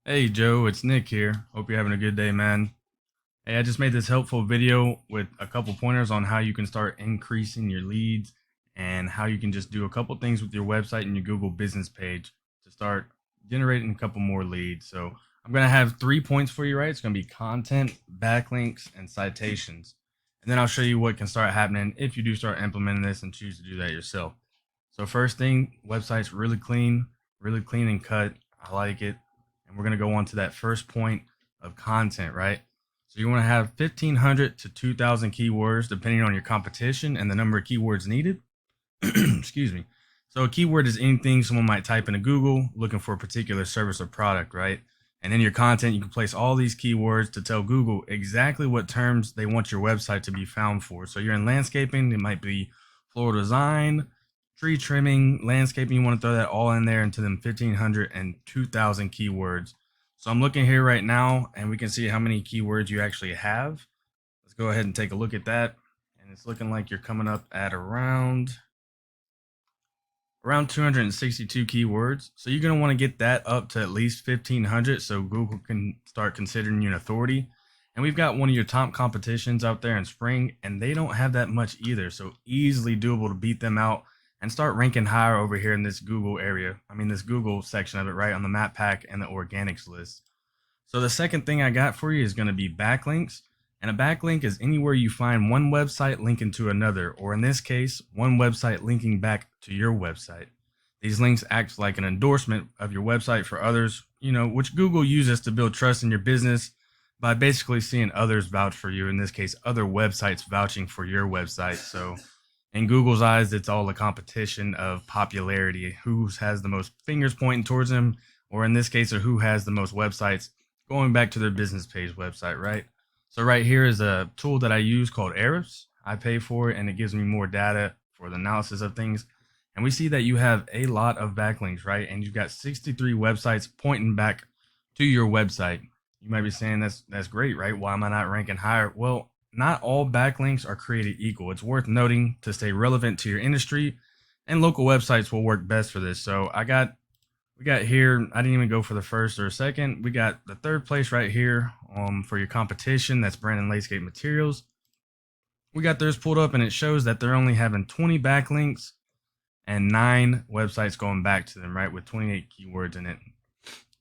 Hey Joe, it's Nick here. Hope you're having a good day, man. Hey, I just made this helpful video with a couple pointers on how you can start increasing your leads and how you can just do a couple things with your website and your Google business page to start generating a couple more leads. So I'm going to have 3 points for you, right? It's going to be content, backlinks, and citations. And then I'll show you what can start happening if you do start implementing this and choose to do that yourself. So first thing, website's really clean and cut. I like it. And we're going to go on to that first point of content, right? So you want to have 1,500 to 2,000 keywords, depending on your competition and the number of keywords needed. Excuse me. So a keyword is anything someone might type into Google looking for a particular service or product, right? And in your content, you can place all these keywords to tell Google exactly what terms they want your website to be found for. So you're in landscaping, it might be floral design, tree trimming, landscaping. You want to throw that all in there into them 1,500 and 2,000 keywords. So I'm looking here right now and we can see how many keywords you actually have. Let's go ahead and take a look at that. And it's looking like you're coming up at around 262 keywords. So you're going to want to get that up to at least 1,500 so Google can start considering you an authority. And we've got one of your top competitions out there in Spring, and they don't have that much either. So easily doable to beat them out and start ranking higher over here in this Google area. I mean, this Google section of it, right on the map pack and the organics list. So the second thing I got for you is going to be backlinks. And a backlink is anywhere you find one website linking to another, or in this case, one website linking back to your website. These links act like an endorsement of your website for others, which Google uses to build trust in your business by basically seeing others vouch for you. In this case, other websites vouching for your website. So in Google's eyes, it's all a competition of popularity. Who has the most fingers pointing towards them, or in this case, or who has the most websites going back to their business page website, right? So right here is a tool that I use called Ahrefs. I pay for it and it gives me more data for the analysis of things. And we see that you have a lot of backlinks, right? And you've got 63 websites pointing back to your website. You might be saying that's great, right? Why am I not ranking higher? Well, not all backlinks are created equal. It's worth noting to stay relevant to your industry, and local websites will work best for this. So we got here, I didn't even go for the first or second. We got the third place right here for your competition. That's Brandon Landscape Materials. We got theirs pulled up and it shows that they're only having 20 backlinks and 9 websites going back to them, right, with 28 keywords in it.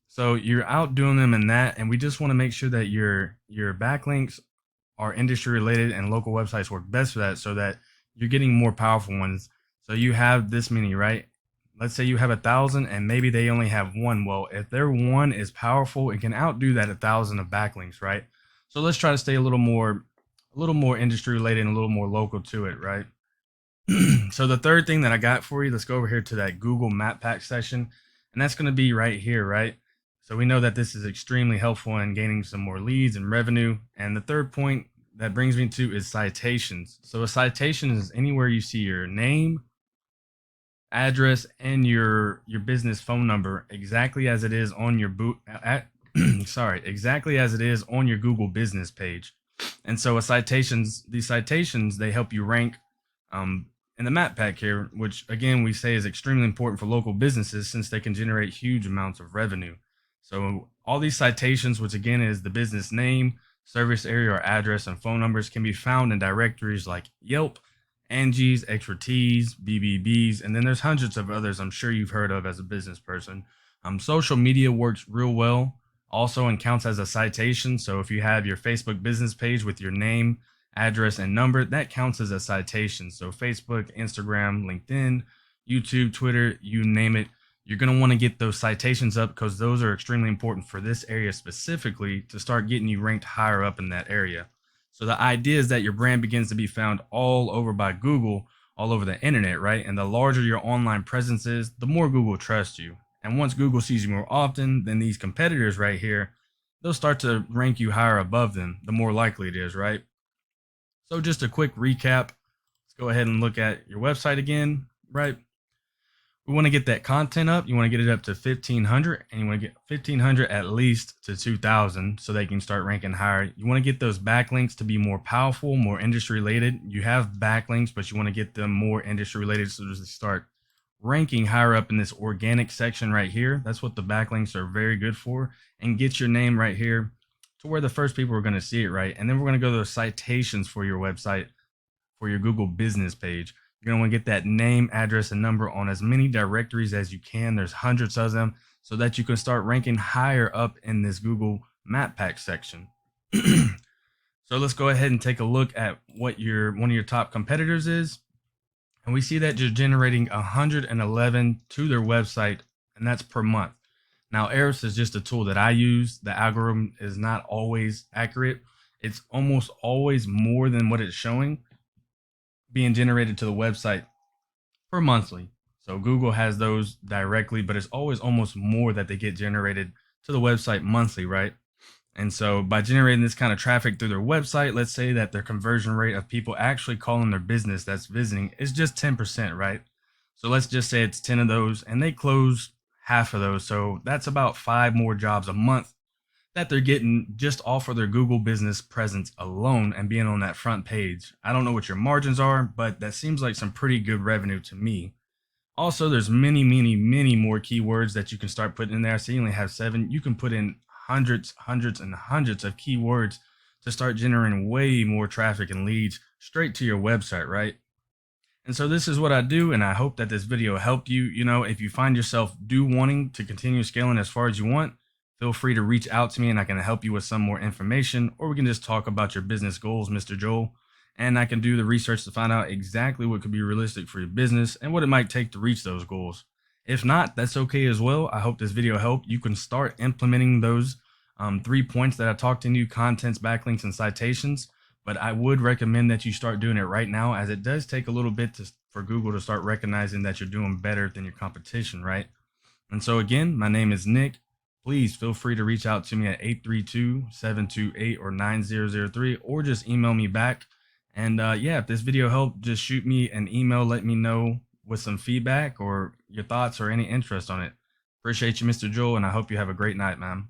So you're outdoing them in that, and we just want to make sure that your backlinks are industry related and local websites work best for that so that you're getting more powerful ones. So you have this many, right? Let's say you have 1,000 and maybe they only have one. Well, if their one is powerful, it can outdo that 1,000 of backlinks, right? So let's try to stay a little more industry related and a little more local to it, right? So the third thing that I got for you, let's go over here to that Google Map Pack section, and that's going to be right here, right? So we know that this is extremely helpful in gaining some more leads and revenue. And the third point that brings me to is citations. So a citation is anywhere you see your name, address, and your business phone number exactly as it is on your exactly as it is on your Google business page. And so these citations, they help you rank in the map pack here, which again we say is extremely important for local businesses since they can generate huge amounts of revenue. So all these citations, which again is the business name, service area or address, and phone numbers, can be found in directories like Yelp, Angie's, Expertise, BBBs, and then there's hundreds of others I'm sure you've heard of as a business person. Social media works real well also and counts as a citation. So if you have your Facebook business page with your name, address, and number, that counts as a citation. So Facebook, Instagram, LinkedIn, YouTube, Twitter, you name it, you're going to want to get those citations up because those are extremely important for this area specifically to start getting you ranked higher up in that area. So the idea is that your brand begins to be found all over by Google, all over the internet, right? And the larger your online presence is, the more Google trusts you. And once Google sees you more often than these competitors right here, they'll start to rank you higher above them, the more likely it is, right? So just a quick recap. Let's go ahead and look at your website again, right? We want to get that content up. You want to get it up to 1,500, and you want to get 1,500 at least to 2,000 so they can start ranking higher. You want to get those backlinks to be more powerful, more industry related. You have backlinks, but you want to get them more industry related so they start ranking higher up in this organic section right here. That's what the backlinks are very good for, and get your name right here to where the first people are going to see it, right? And then we're going to go to the citations for your website, for your Google business page. You're going to want to get that name, address, and number on as many directories as you can. There's hundreds of them, so that you can start ranking higher up in this Google Map Pack section. So let's go ahead and take a look at what one of your top competitors is. And we see that you're generating 111 to their website, and that's per month. Now, Ahrefs is just a tool that I use. The algorithm is not always accurate. It's almost always more than what it's showing being generated to the website per monthly. So Google has those directly, but it's always almost more that they get generated to the website monthly, right? And so by generating this kind of traffic through their website, let's say that their conversion rate of people actually calling their business that's visiting is just 10%, right? So let's just say it's 10 of those and they close half of those. So that's about 5 more jobs a month that they're getting just off of their Google business presence alone and being on that front page. I don't know what your margins are, but that seems like some pretty good revenue to me. Also, there's many more keywords that you can start putting in there. So you only have 7. You can put in hundreds and hundreds of keywords to start generating way more traffic and leads straight to your website, right? And so this is what I do, and I hope that this video helped you. You know, if you find yourself wanting to continue scaling as far as you want, feel free to reach out to me and I can help you with some more information, or we can just talk about your business goals, Mr. Joel. And I can do the research to find out exactly what could be realistic for your business and what it might take to reach those goals. If not, that's okay as well. I hope this video helped. You can start implementing those 3 points that I talked to you: contents, backlinks, and citations. But I would recommend that you start doing it right now, as it does take a little bit for Google to start recognizing that you're doing better than your competition, right? And so again, my name is Nick. Please feel free to reach out to me at 832-728 or 9003, or just email me back. And yeah, if this video helped, just shoot me an email. Let me know with some feedback or your thoughts or any interest on it. Appreciate you, Mr. Joel, and I hope you have a great night, man.